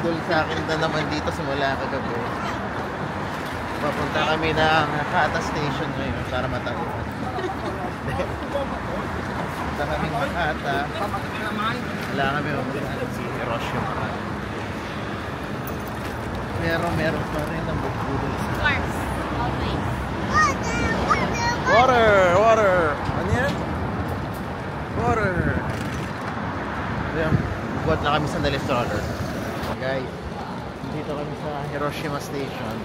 nagpabudol sa akin na naman dito simula kagabi. Papunta kami ng Hakata Station ngayon para matauhan. Punta kaming Hakata. Wala kami mapunta si Hiroshima. Pero meron pa rin ang bukbudol sa Cars. Always. Water! Water! Ano yan? Water! Ayan, buhat na kami sa stroller. Guys, dito kami sa Hiroshima Station.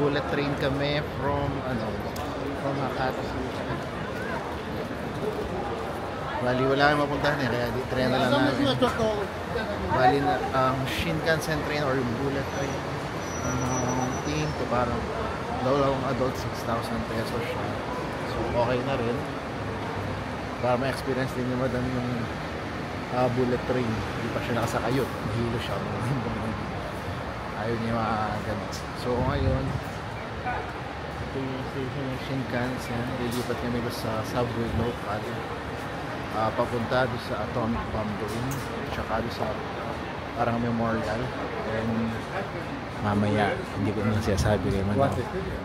Bullet train kami from Hakata Station. Bali, wala kami mapuntahan kaya di train na lang namin. Bali, ang Shinkansen train or yung bullet train, tingin ko parang dalawang adult 6,000 pesos siya. So, okay na rin. Para ma-experience din yung madami yung bullet train. Hindi pa siya nakasakayot. Hilo siya. Ayaw niya magagamit. So, ngayon, ito yung station ng Shinkansen. Lilipat kami sa subway local. Papunta doon sa atomic bomb doon. Tsaka doon sa parang memorial. And mamaya, hindi ko na sinasabi kayo man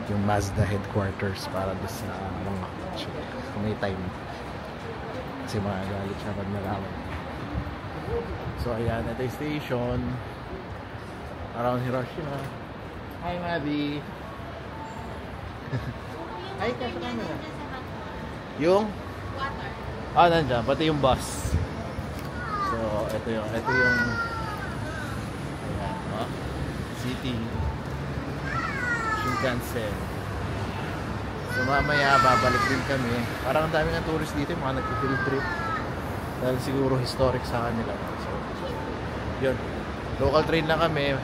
yung Mazda headquarters para doon sa mga kung may time. Kasi magalit siya pag nalaman. So ayan, ito yung station around Hiroshima. Hi Mabi. Hi ka sa camera. Yung? Water. Nandiyan, pati yung bus. So ito yung ayan, city Shinkansen. So mamaya babalik din kami. Parang ang dami ng tourist dito, mga nag-field trip. Dahil siguro historic sa kanila. So, yun. Local train lang kami.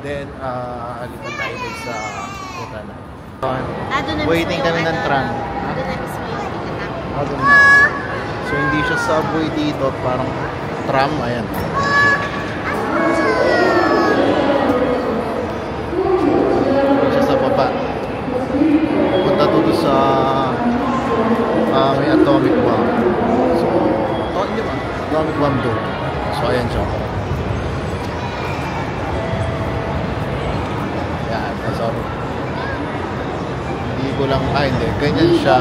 Then, alipan tayo din sa Butana. Waiting kami ng tram. So, hindi siya subway dito. Parang tram. Ayan. Siya sa baba. Punta to sa may atomic bomb. So, hindi ba? Atomic bomb doon. So, ayan siya. Yan. Sorry. Hindi ko lang, hindi. Ganyan siya.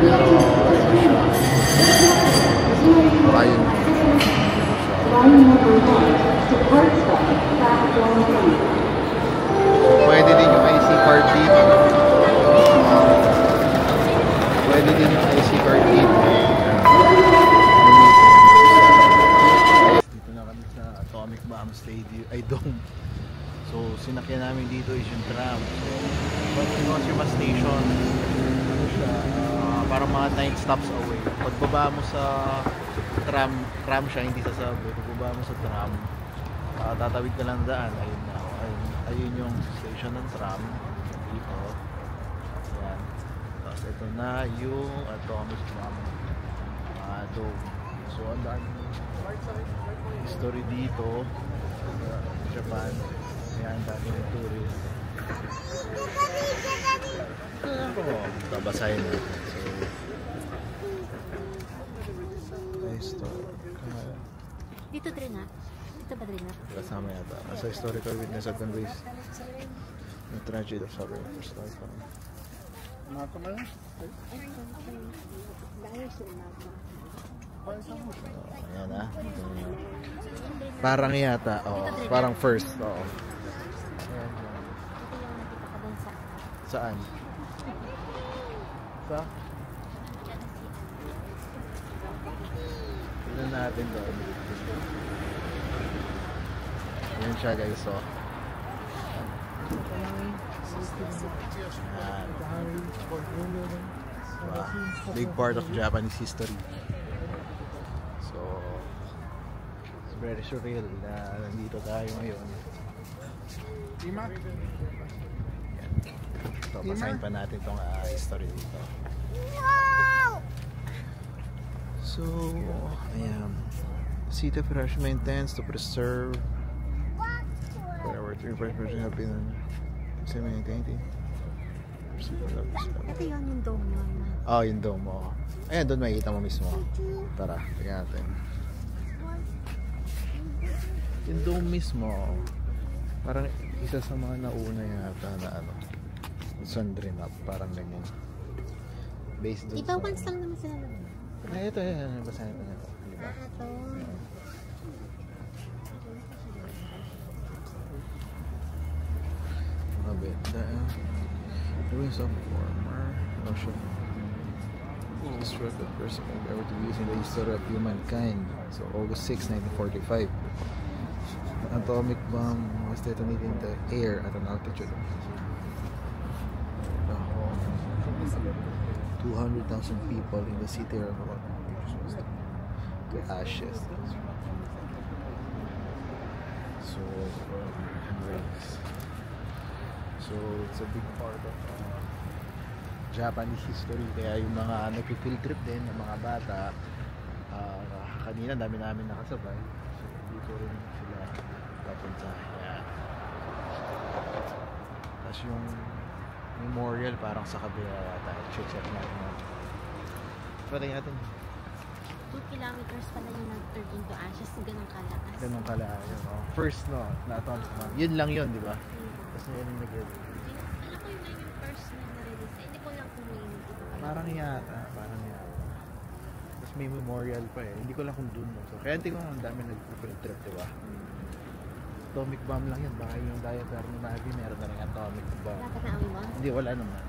Pero, ito siya. Ayun. So, pwede din yung IC card dito. Pwede din yung IC card dito. Dito na kami sa Atomic Bomb Stadium, ay Dome. So, sinakyan namin dito is yung tram. So, Hiroshima Station, ano siya, parang mga 9 stops away. Pagbaba mo sa tram siya, hindi sa subway. Pagbaba mo sa tram, tatawid ka lang daan. Ayun na. Ayun yung station ng tram dito. Ayan. Tapos ito na yung Atomic Bomb Dome. So ang dami history dito sa Japan. Ayan, dami ng tourist. Babasahin natin. So history. Dito rin na. Ito ba rin na? Kasama yata. As a historical witness of conveys the tragedy of suffering for start from. Ayan na. Parang yata. Parang first. Oo. Saan? Sa? Tignan natin doon. Yan siya guys, so big part of Japanese history. So it's very surreal na nandito tayo ngayon. So pasahin pa natin itong history dito. So ayan, City of Hiroshima intends to preserve whatever 3% have been disseminated. Ito yun yung dome yun. Yung dome. Ayan, doon makikita mo mismo. Tara, tingnan natin. Yung doon mismo, parang isa sa mga nauna yata na ano, sundry map, parang ganyan. Based doon Iba once lang naman sila naman. Ay, ito, basahin ito. Diba? Ito. Mga benda. Doing some former. No sure. Destroyed the first ever to be used in the history of humankind. So, August 6, 1945. An atomic bomb was detonated in the air at an altitude of 200,000 people in the city of to ashes. So it's a big part of Japanese history. Kaya yung mga nagpi-field trip din ng mga bata, kanina dami namin nakasabay. So dito rin sila papunta. Yan. Tapos yung memorial parang sa kabila yata. Check natin. Patay natin. 2 kilometers pala yung nag-turn into ashes. Ganun kalakas. Ganun kalakas. First no, na-atomic bomb. Yun lang yun, di ba? Tapos yun yung nag-release. Alam ko yun na yung first na na-release. Hindi ko lang kung may Parang yata. Tapos may memorial pa eh. Hindi ko lang kung dun. So, kaya tingnan ko ang dami nag-field trip, di ba? Atomic bomb lang yan. Baka yung diaper ng Navy meron na rin atomic bomb. Dapat na awi mo? Hindi, wala naman.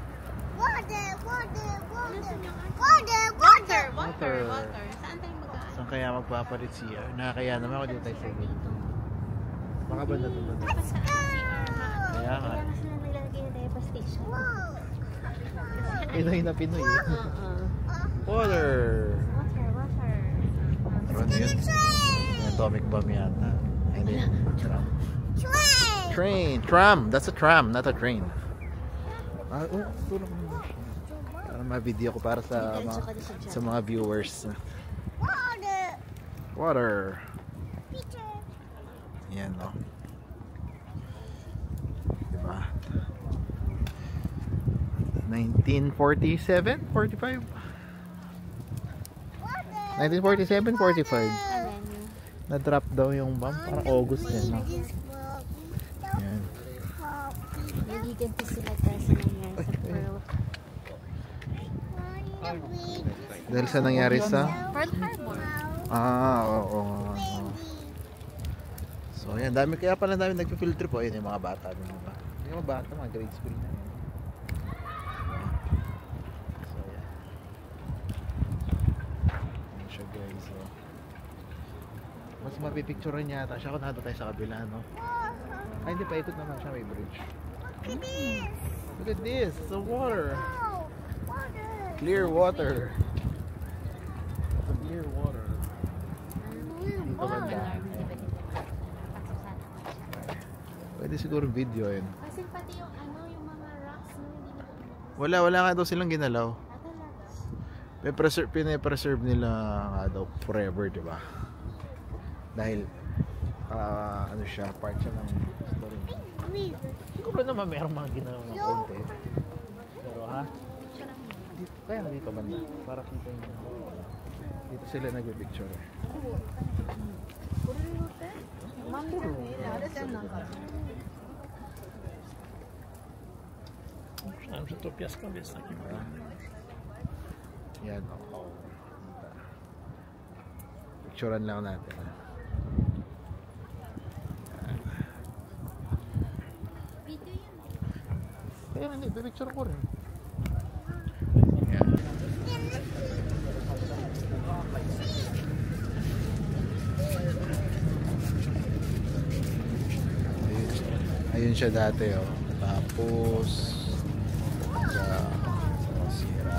Water! Saan tayo mag-aan? Saan kaya magpapalit siya? Nakakaya naman ako dito tayo sa ganito. Baka ba natulog? Dapat sa CR. Kaya nga. Kaya kasi na nilalagay na diaper station. Pinoy na Pinoy. Water! Ano yun? Yung atomic bomb yata. Hindi. Tram. Train! Tram! That's a tram, not a train. Tulong mo. Para ma-video ko para sa mga viewers. Water. Yan o. Diba? 1947? 45? 1947? 45? Na-drop daw yung bomb. Parang August yan. No? Yan. Naliganti sila tayo sa nangyari sa Pearl. Dahil sa nangyari sa? Pearl Harbor. Oo. So, yan. Dami, kaya pala dami nagpa-field trip. Yun yung mga bata. Yung mga bata, mga grade school na. So, yan. Yan siya, guys. So, mas mapipicturean yata siya kung nado tayo sa kabila, no? Ay, hindi pa. Ikot naman siya. May bridge. Look at this. It's a water. Clear water. It's a clear water. Dito banda. Pwede siguro video yun. Kasi pati yung yung mga rocks no, hindi Wala nga daw silang ginalaw. Pine-preserve nila nga daw forever, di ba? Dahil ano siya, part siya ng story. Siguro naman mayroong mga ginalaw ng konti. Pero ha? Kaya na dito banda. Para kita yung dito sila nag-picture eh. Yan. Picturean lang natin. video yan. Kaya hindi, picture ko rin. Ayun siya dati oh. Tapos sira.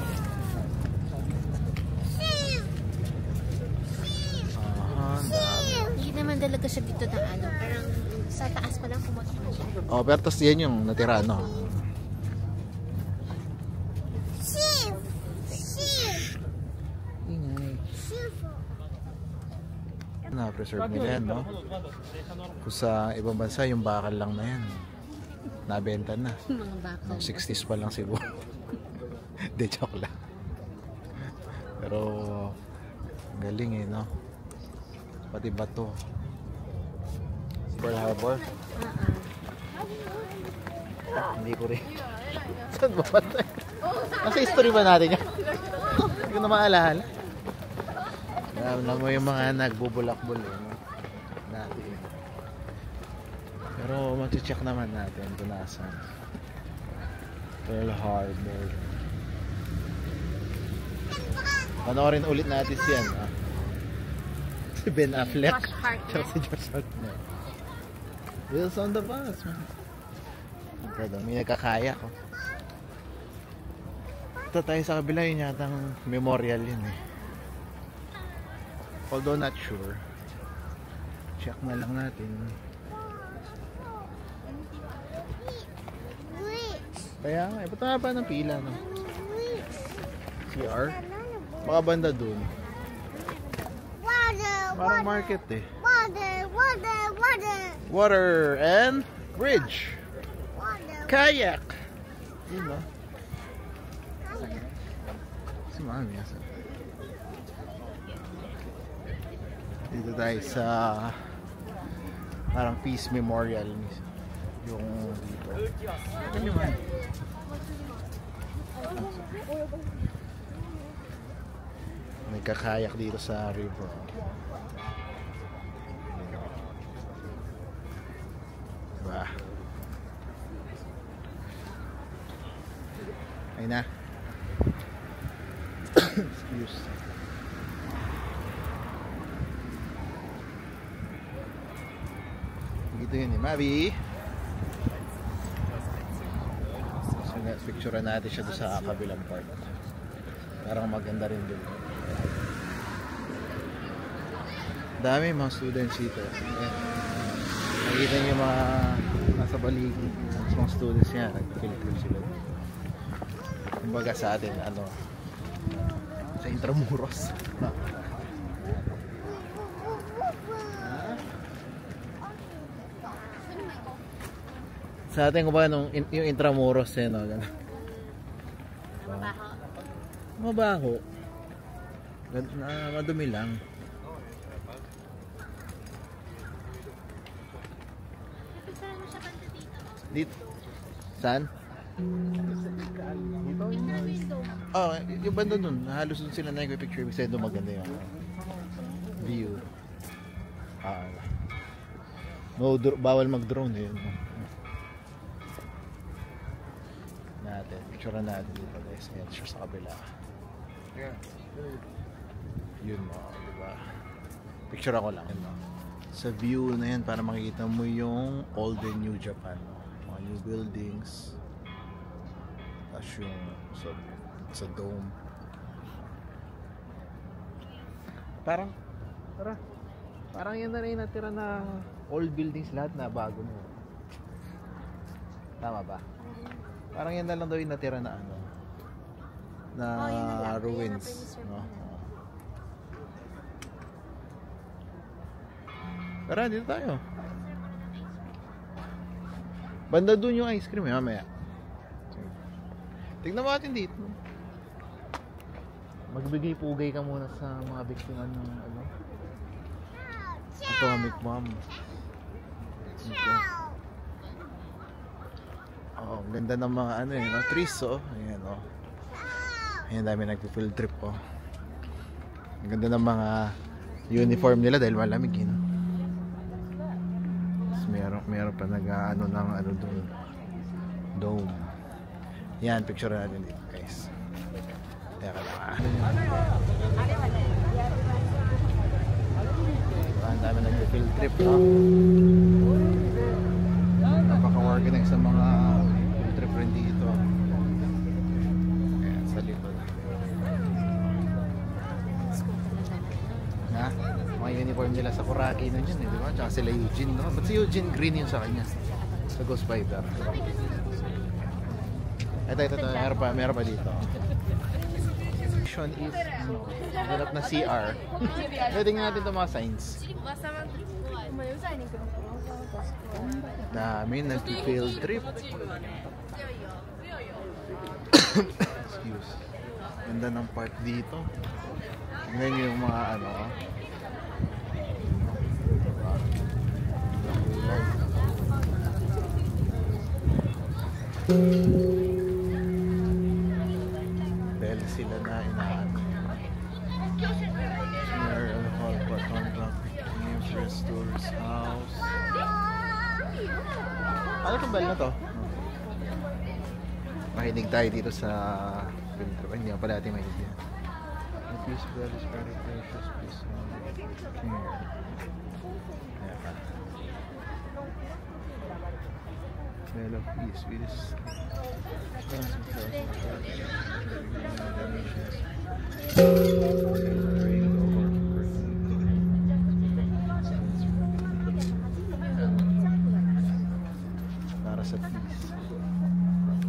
Hindi naman talaga siya dito na parang sa taas pa lang pumatok na siya. Oh, pero tas yan yung natira, no? Na-preserve nila yan, no? Kung sa ibang bansa, yung bakal lang na yan. Nabenta na. Mga bakal. 60s pa lang siguro. De, joke lang. Pero galing eh, no? Pati bato. Pearl Harbor? Hindi ko rin. Saan ba ba tayo? Nasa history ba natin yan? Hindi ko na maalala. Alam mo yung mga nagbubulak-bul eh, no? Dati. Pero mag-check naman natin kung nasan. Pearl Harbor. Panoorin ulit natin siyan. Si Ben Affleck. Tsaka si Josh Hartnett. Wheels on the bus, man. Pero may nagkakaya ko. Ito tayo sa kabila, yun yatang memorial yun eh. Although not sure. Check na lang natin. Kaya nga, ba't nga ba ng pila, no? CR? Baka banda dun. Parang market eh. Water and bridge. Kayak. Yun ba? Si Mami yasa. Dito tayo sa parang Peace Memorial. Yung dito. Ano naman? Nagkakayak dito sa river. Diba? Ayun na. Excuse. Dito yun eh, Mabi. So, picturean natin siya doon sa kabilang part. Parang maganda rin doon. Dami mga students dito. Ayan. Nakikita niyo mga nasa baligid. Mga students niya, nag-filter sila. Kumbaga sa atin, ano, sa Intramuros. Sa atin, kumbaga yung Intramuros, eh, no? Mabaho. Mabaho. Madumi lang. Dito. Saan? Oh, yung banda dun. Halos dun sila na yung picture. Kasi doon maganda yung view. No, bawal mag-drone eh. Natin. Picture natin dito guys. Ayan siya sa kabila. Yun mo. Diba? Picture ako lang. Sa view na yan para makikita mo yung old and new Japan. Mga new buildings. Tapos yung sa dome. Parang yan na rin natira na old buildings lahat na bago mo. Tama ba? Parang yan na lang daw yung natira na ano. Na ruins. No? Tara, dito tayo. Banda dun yung ice cream, mamaya. Tignan mo natin dito. Magbigay pugay ka muna sa mga biktima ng ano, atomic bomb. Oh, ganda ng mga ano eh, no? Trees oh. Ayan oh. Ayan, dami nagpo-field trip oh. Ang ganda ng mga uniform nila dahil malamig eh, no? Meron pa nag-ano ng ano doon, dome. Yan, picture natin dito guys. Teka lang ang dami nag-field trip no? Napaka-organize sa mga field trip rin dito. Ayan, sa likod na mga uniform nila sa Kuraki nun yun eh, di ba? Tsaka sila Eugene, no? Ba't si Eugene green yun sa kanya? Sa Ghost Fighter. Ito, meron pa dito. Is hanap na CR. Pwede nga natin ito mga signs. Dami nag-field trip. Excuse. Ganda ng park dito. Ngayon yung mga ano. Dahil sila na inaano. Memorial Hall, Patron Block, Games, Tourist House. Ano itong bell na to? Makinig tayo dito sa filter. Hindi pa pala natin makinig yan. The peace bell is very precious. Peace. Bell of peace. Peace. Para sa peace.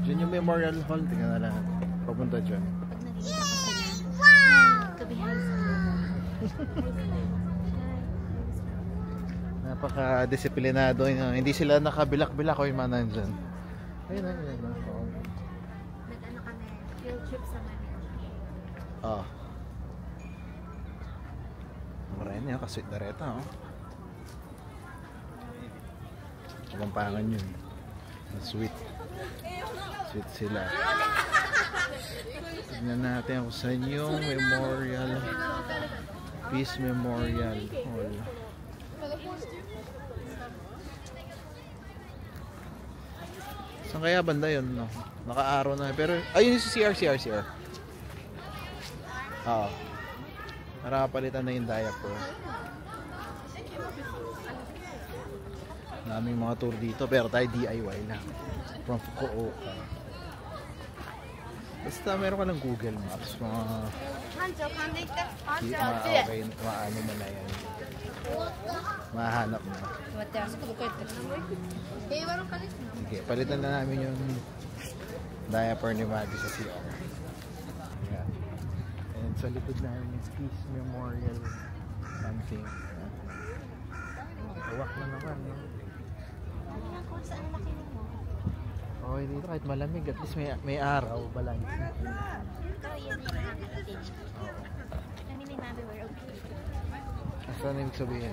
Diyan yung Memorial Hall. Tingnan na lang. Papunta dyan. Pag nakikita ko sila, kabihan sila. Napaka-disiplinado. Hindi sila nakabilak-bilak o yung mga nandyan. Ayun. Nag-ano kami, field trip sa Manila. Ah. Maraming yan, kasweet na reta, oh. Kapampangan yun. Sweet. Sweet sila. Tignan natin kung saan yung Memorial. Peace Memorial Hall. Saan kaya banda yun, no? Naka-araw na. Pero, ayun yung CR. Oo. Nakapalitan na yung diaper. Naming mga tour dito, pero tayo DIY lang. From Fukuoka. Basta meron ka ng Google Maps, mga okay, maano mo na yan. Mahanap mo. Sige, palitan na namin yung diaper ni Maddie sa CR. Ayan. And sa likod namin yung Peace Memorial something. Uwak na naman, no? Kung saan makinig mo. Okay, dito kahit malamig, at least may araw, balance. Ito, yan yung nakakatatin. Kami ni Mami were okay. Saan ibig sabihin?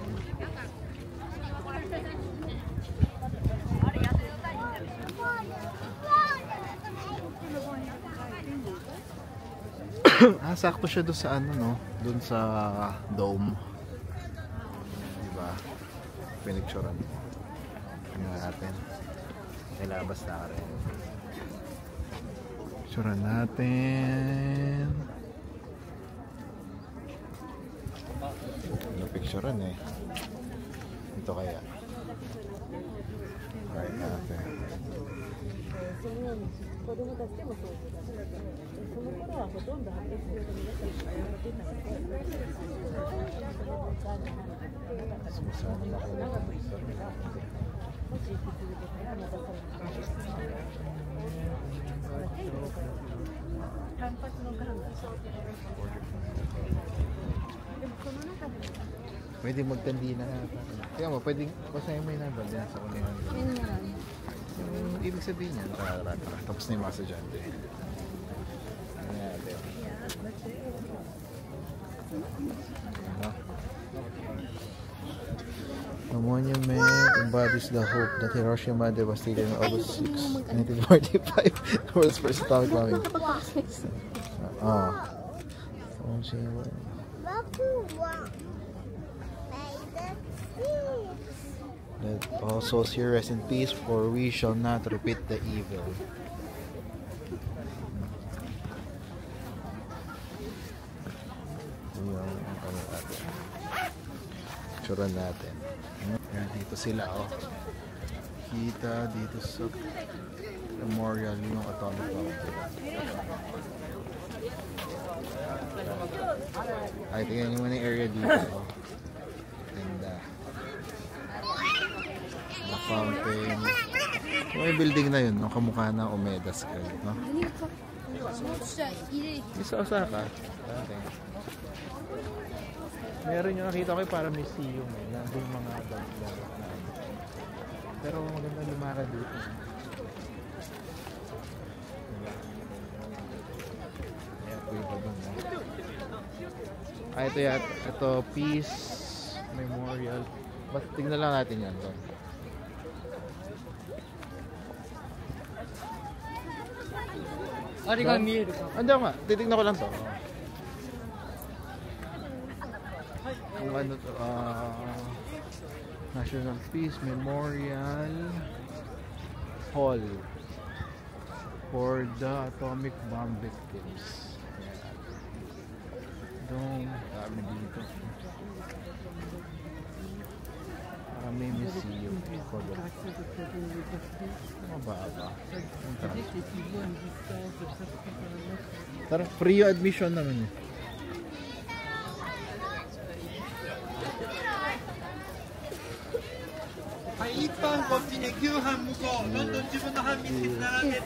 Sakto siya doon sa ano, no? Doon sa dome. Diba? Pinicturean. Tingnan natin. Nilabas na ka rin. Pinicturean natin. Picturean eh. Ito kaya. Right natin. Sumasana na pwede magtandi na kaya mo, pwede basahin mo yung number din sa unahan. Yung ibig sabihin yan, tapos na yung mga sadyante. Ano natin? The monument embodies the hope that Hiroshima devastated on August 6, 1945, the world's first atomic bombing. Let all souls here rest in peace, for we shall not repeat the evil. Picturean natin. Yan, dito sila, oh. Kita dito sa memorial yung atomic bomb. Ay, tingnan nyo muna yung area dito, oh. Ganda. The fountain. Yung building na yun, no? Kamukha na Umeda Sky, no? Isa Osaka. Meron yung nakita ko para museum eh. Nandun yung mga bag-bag na. Pero maganda lumakad dito. Ayan po yung Ito yan. Ito, Peace Memorial. But tingnan lang natin yan doon. Andiyan nga, titignan ko lang to. Kung ano to, National Peace Memorial Hall for the atomic bomb victims. Doon, dami dito. May museum. Mababa. Tara, free admission naman eh.一般こっちね、旧版向こう、どんどん自分の版見つけて並べて。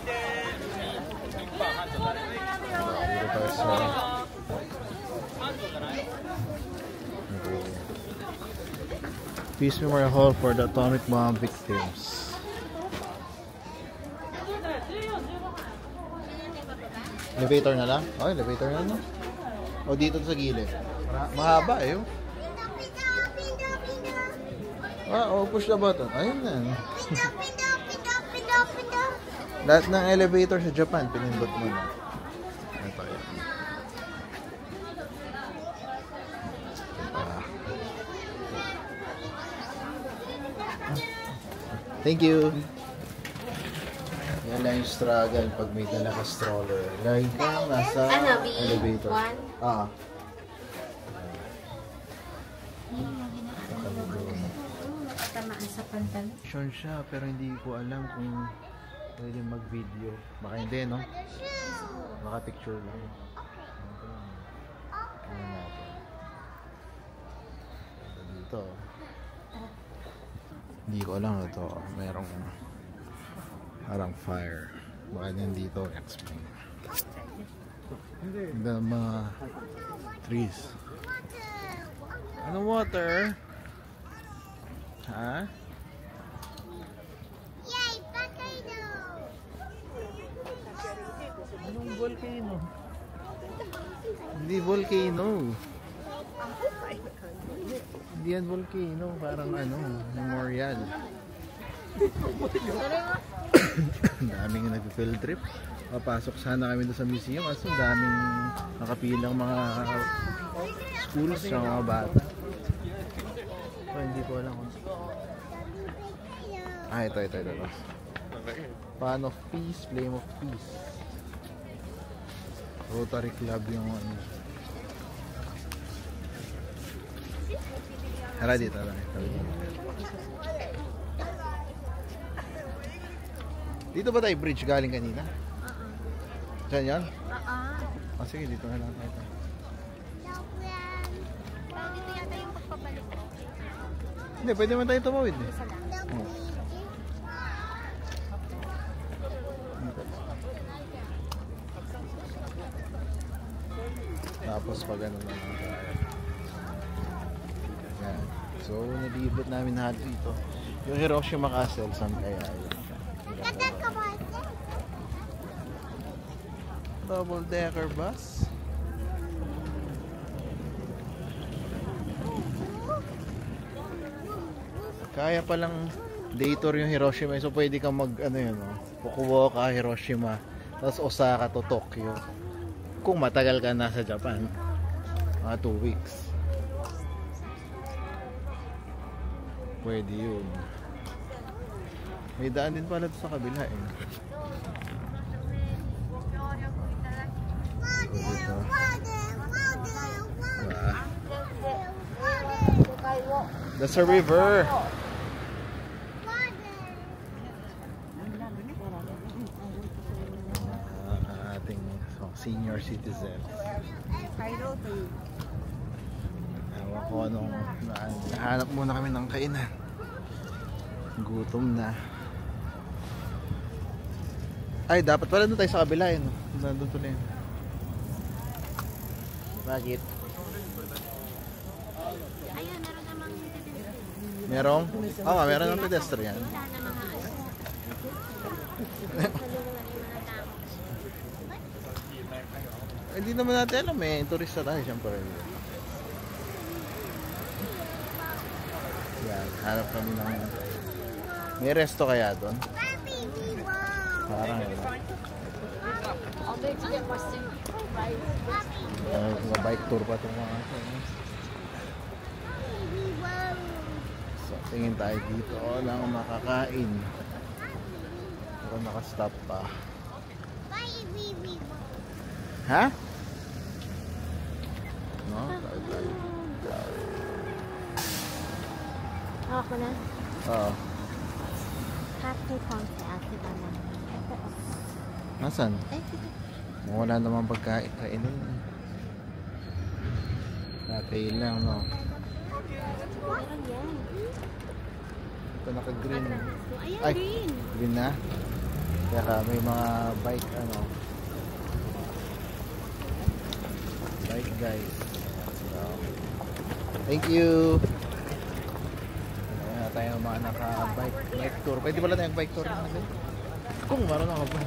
Peace Memorial Hall for the atomic bomb victims. Elevator na lang? Oh, elevator na lang. O dito sa gilid. Mahaba eh. Oh, push the button. Ayun na. Lahat ng elevator sa Japan, pinindot mo na. Ito yan. Thank you. Yan lang yung struggle pag may dala ka stroller. Lagi kang nasa elevator. Ah. Tamaan sa pantalon. Sure siya, pero hindi ko alam kung pwede mag-video. Baka hindi, no? Baka picture lang. Tingnan natin. Dito. Hindi ko alam ito. Merong parang fire. Baka nandito explain. The mga trees. Ano water? Ha? Yay! Volcano! Anong volcano? Hindi volcano. Hindi yan volcano. Parang ano, memorial. Daming nag-field trip. Papasok sana kami doon sa museum. Kasi daming nakapilang mga schools sa mga bata. So, hindi ko alam kung... ito. Fan of Peace, Flame of Peace. Rotary Club yung ano. Tara dito. Dito ba tayo bridge galing kanina? Diyan yan? Sige, dito na lang tayo. Dito yata yung pagpabalik. Hindi, pwede man tayo tumawid eh. Tapos pag ano na lang tayo. Yan. So, nalibot namin lahat dito. Yung Hiroshima Castle, saan kaya yun? Double-decker bus? Kaya palang day tour yung Hiroshima. So, pwede kang mag, ano yun, Fukuoka, Hiroshima, tapos Osaka to Tokyo. Kung matagal ka na sa Japan. Mga 2 weeks. Pwede yun. May daan din pala sa kabila eh. Dito. That's a river. Ating senior citizens. Ewan ko anong nahanap muna kami ng kainan. Gutom na. Ay, dapat pala doon tayo sa kabila eh. Nandun tuloy. Bakit? Ayun, meron namang pedestrian. Merong? Oo, meron ng pedestrian. Hindi naman natin alam eh. Turista tayo siyempre. Ayan, hanap kami ng... May resto kaya doon? Parang yun. Mga bike tour pa itong mga ito. So, tingin tayo dito lang makakain. Pero nakastop pa. Ha? No? Tayo. Ako na. Oo. Happy contact. Diba na? Nasaan? Wala naman pagkain. Latte lang, no? Meron yan. Ito naka-green. Ayan, Ay, green. green na? Kaya may mga bike, bike guys. So, thank you! Ayan tayo mga naka-bike tour. Pwede pala tayong bike tour natin? Kung marunong ako ba?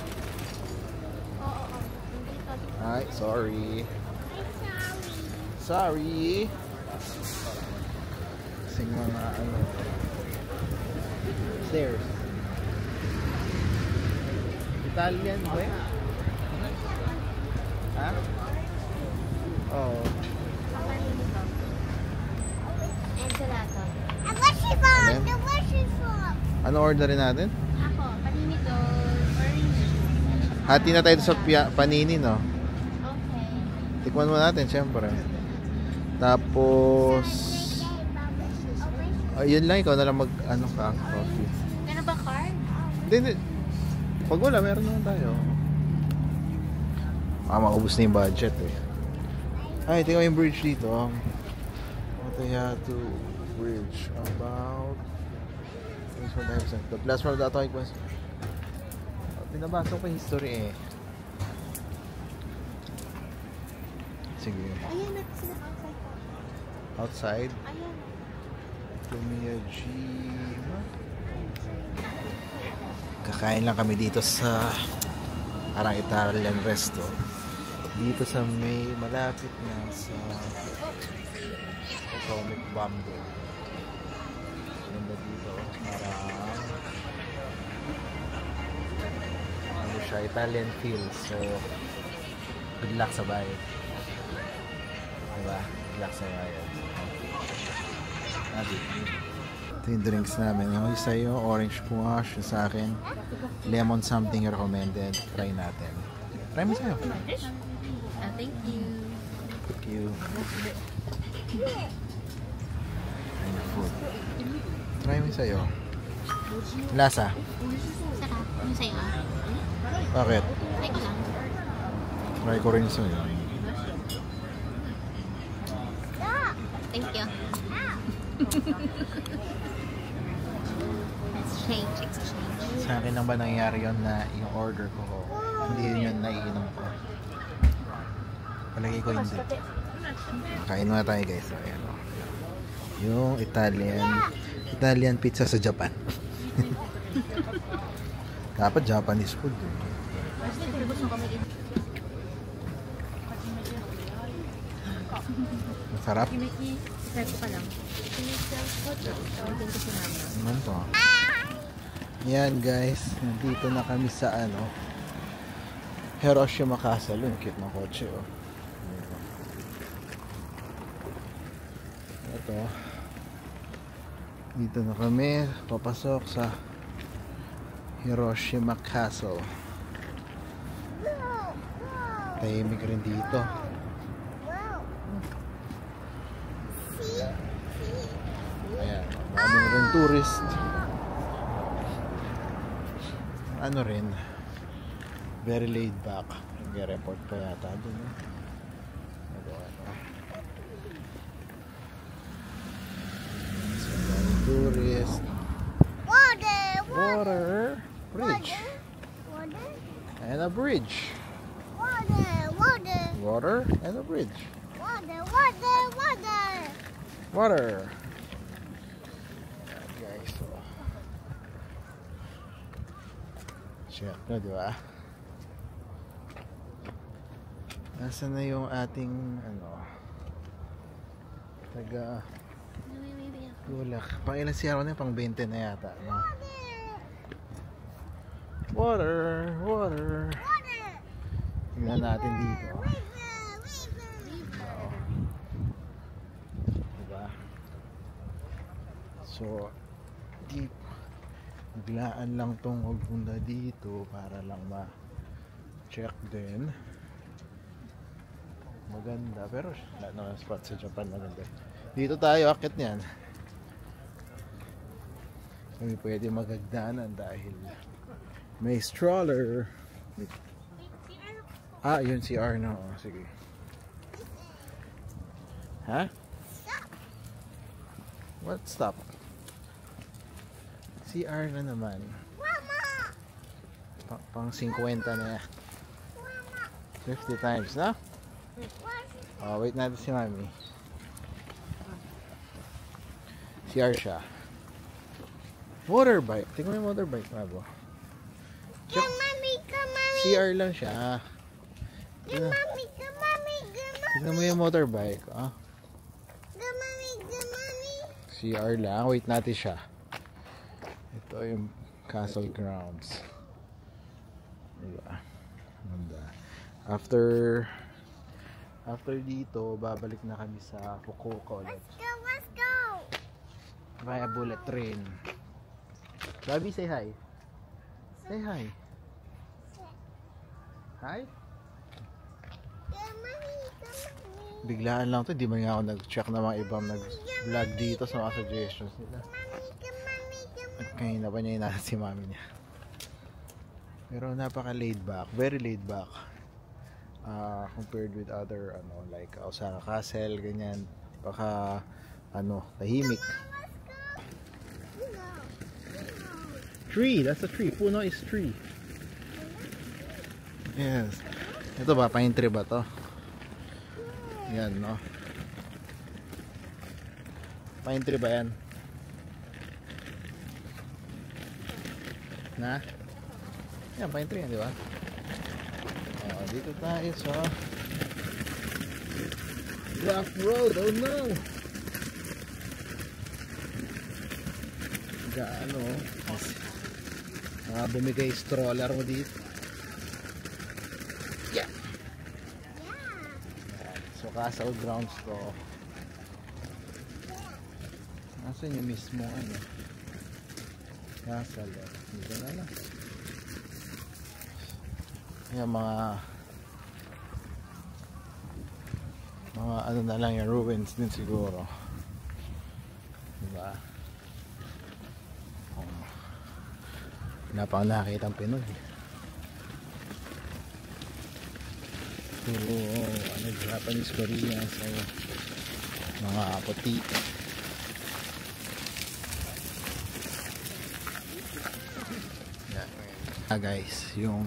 Oo. Ay, sorry. Sorry. Kasing mga stairs. Italian ba eh? Ha? Oo. Gelato. Ano orderin natin? Ako, panini doon, orange. Hati na tayo sa panini, no? Okay. Tikman mo natin, syempre. Tapos yun lang, ikaw na lang coffee. Meron ba card? Hindi. Pag wala, meron naman tayo. Maubos na yung budget eh. Ay, tingnan mo yung bridge dito. Otayatu Bridge. About the platform of the atomic bomb. Binabasa ko yung history eh. Sige. Ayan, sila outside. Outside? Ayan. Tumiyajima. Kakain lang kami dito sa parang Italian resto. Dito sa may malapit na sa atomic bomb doon. Ganda dito. Parang siya, Italian feel. So, good luck sa bayad. Diba? Good luck sa bayad. Ito yung drinks namin. Yung isa yung orange squash. Yung sa akin, lemon something recommended. Try natin. Try mo sa'yo. Thank you. Thank you. And food. Try mo sa'yo. Lasa. Sarap. Yung sa'yo ah. Bakit? Try ko lang. Try ko rin sa'yo. Thank you. Exchange. Sa akin lang ba nangyari yun na yung order ko hindi yun yung naiinom ko? Palagi ko hindi. Kain muna tayo guys. So, ayan, yung Italian pizza sa Japan. Dapat Japanese food. Masarap. Try ko pa lang. Naman to. Yan guys, nandito na kami sa Hiroshima Castle. Yung cute ng kotse ito. Dito na kami papasok sa Hiroshima Castle. Tahimik rin dito. Ayan, marami rin tourist. Ano rin, very laid back. Nag-report pa yata dun. So, tourist. Water. Bridge. And a bridge. Water and a bridge. Water. Ayan guys. So, check na, diba? Nasaan na yung ating taga Bulak. Pang ilang CR na yun? Pang 20 na yata. No? Water! Water! Tingnan natin dito. Diba? So, deep. Biglaan lang tong magpunta dito para lang ma-check din. Maganda. Pero lahat naman spot sa Japan maganda. Dito tayo akit niyan. Kami pwede magagdanan dahil may stroller. Ah, yun si Arno. Oh, sige. Ha? What stop? CR na naman. Pang 50 na yan. 50 times na? Oh, wait natin si Mami. CR siya. Motorbike. Tingnan mo yung motorbike, Mabo. Come mommy, come mommy. CR lang siya. Come mommy, come mommy, come mommy. Tingnan mo yung motorbike. Ah. Come mommy, come mommy. CR lang. Wait natin siya. Ito yung Castle Grounds. Diba? Ganda. After dito, babalik na kami sa Fukuoka ulit. Let's go. Via bullet train. Bobby, say hi. Say hi. Hi? Come mommy, come mommy. Biglaan lang to. Di man nga ako nag-check na mga ibang nag-vlog dito sa mga suggestions nila. At kanina pa niya inasa si mami niya. Pero napaka laid back. Very laid back. Compared with other like Osaka Castle, ganyan. Baka tahimik. Tree, that's a tree. Puno is tree. Yes. Ito ba, pine tree ba to? Yan, no? Pine tree ba yan? Na? Yan, pine tree yan, di ba? Dito tayo sa Rough Road. Oh no! Gaano? Bumigay stroller mo dito. Yeah! So Castle Grounds to. Nasaan yung mismo Castle? Dito na lang. Yung mga na lang yung ruins din siguro, diba? Wala pa akong nakakita ang Pinoy. So Japanese, Korean, so mga puti. Guys, yung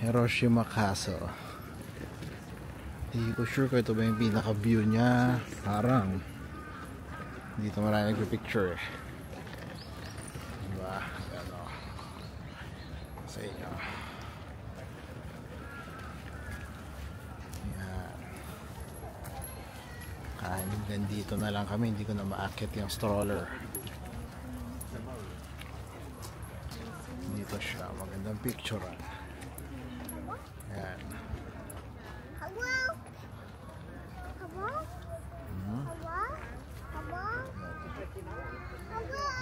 Hiroshima Castle. Hindi ko sure kung ito ba yung pinaka view niya. Parang dito marami nagpipicture diba? Sa inyo. Yan. Hanggang dito na lang kami. Hindi ko na maakit yung stroller. Dito siya. Magandang picture. Yan.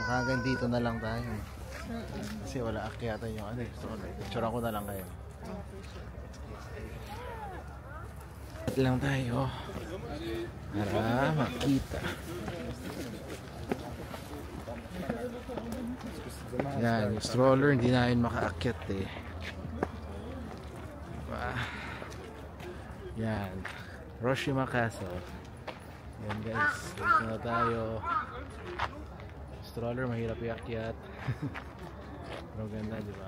Hanggang dito na lang tayo. Kasi wala akyatan yung so picturean ko na lang kayo. Lang tayo para makita. Yan, yung stroller hindi na yun makaakyat diba? Yan, Hiroshima Castle. Yan guys, dito na tayo. Stroller mahirap iakyat. Pero ganda, diba?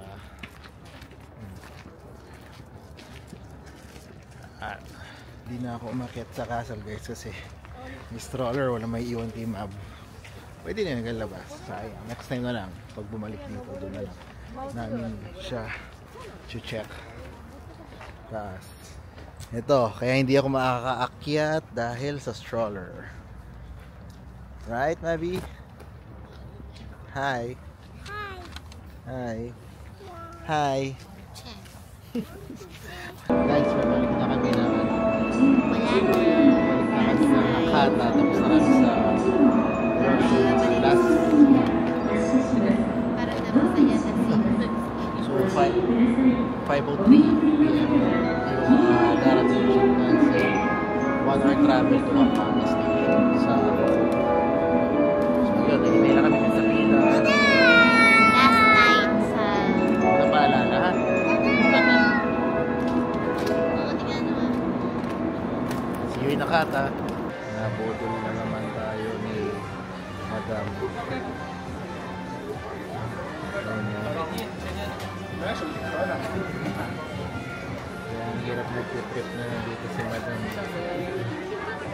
At di na ako umakyat sa castle guys kasi may stroller, wala may iwan kay Mab. Pwede na nagalabas. Sayang, next time na lang pag bumalik dito, doon na lang namin siya check. Tapos ito, kaya hindi ako makakaakyat dahil sa stroller. Right, Mabi? Hi. Hi. Hi. Guys, mabalik na kami na Nakata. Tapos na kami sa last. Parang namasaya na So 5:03 p.m. yung darating yung Shinkansen. 1 hour travel to Pampanga Station sa so yun, hindi na kami sa pila. last night sa... Ano na paalala ha? Oo, tingnan mo. Si Yui Nakata. Nabudol na naman tayo ni Madam. Kaya ang hirap nag-trip na dito si Madam.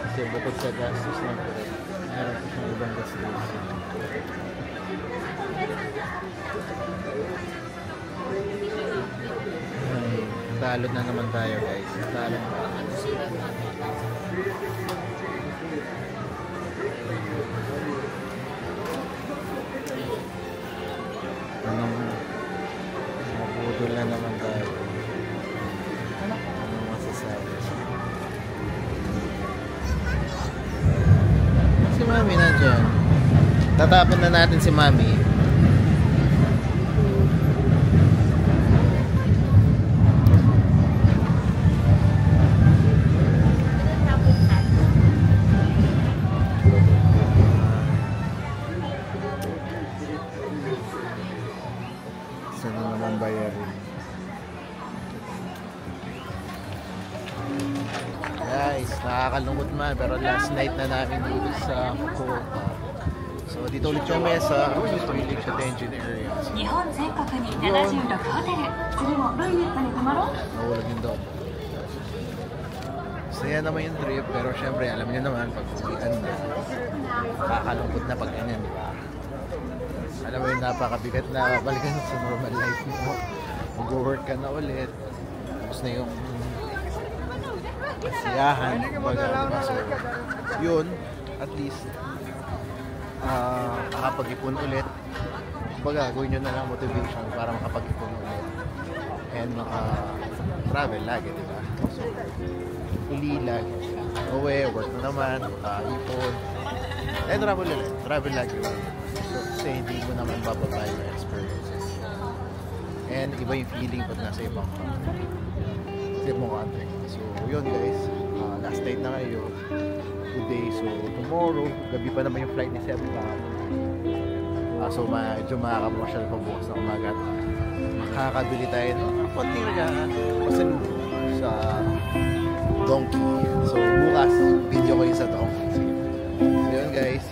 Kasi bukod sa gastos ng trip, meron po siyang ibang gastos. Ay, talot na naman tayo guys. Talot na. Mabudol na naman tayo. Anong masasabi? Si Mami nandiyan. Tatapon na natin si Mami. Saan na naman bayarin? Guys, nakakalungkot man pero last night na namin dito sa Fukuoka. So dito ulit yung mesa, Suiling sa Tenjin area. Nahulog yung dog. Saya naman yung trip pero syempre alam niyo naman pag uwian na nakakalungkot na pag ganyan, di ba? Alam mo yung napakabigat na balikan sa normal life mo. Mag-work ka na ulit. Tapos na yung siyahan. Diba? So, yun, at least, makapag-ipon ulit. Baga, gawin nyo na lang motivation para makapag-ipon ulit. And maka-travel lagi, diba? So, uli lagi. Uwi, work na naman, ipon. Travel ulit. Travel lagi. Kasi hindi mo naman bababa yung experiences. And iba yung feeling pag nasa ibang country. So yun guys, last night na kayo. Good day. So tomorrow, gabi pa naman yung flight ni Seb. So medyo makakaprosyal pa bukas na umaga. Makakabili tayo ng konting regalo pasalubong sa Donkey. So bukas, video ko yung sa Donkey. So yun guys.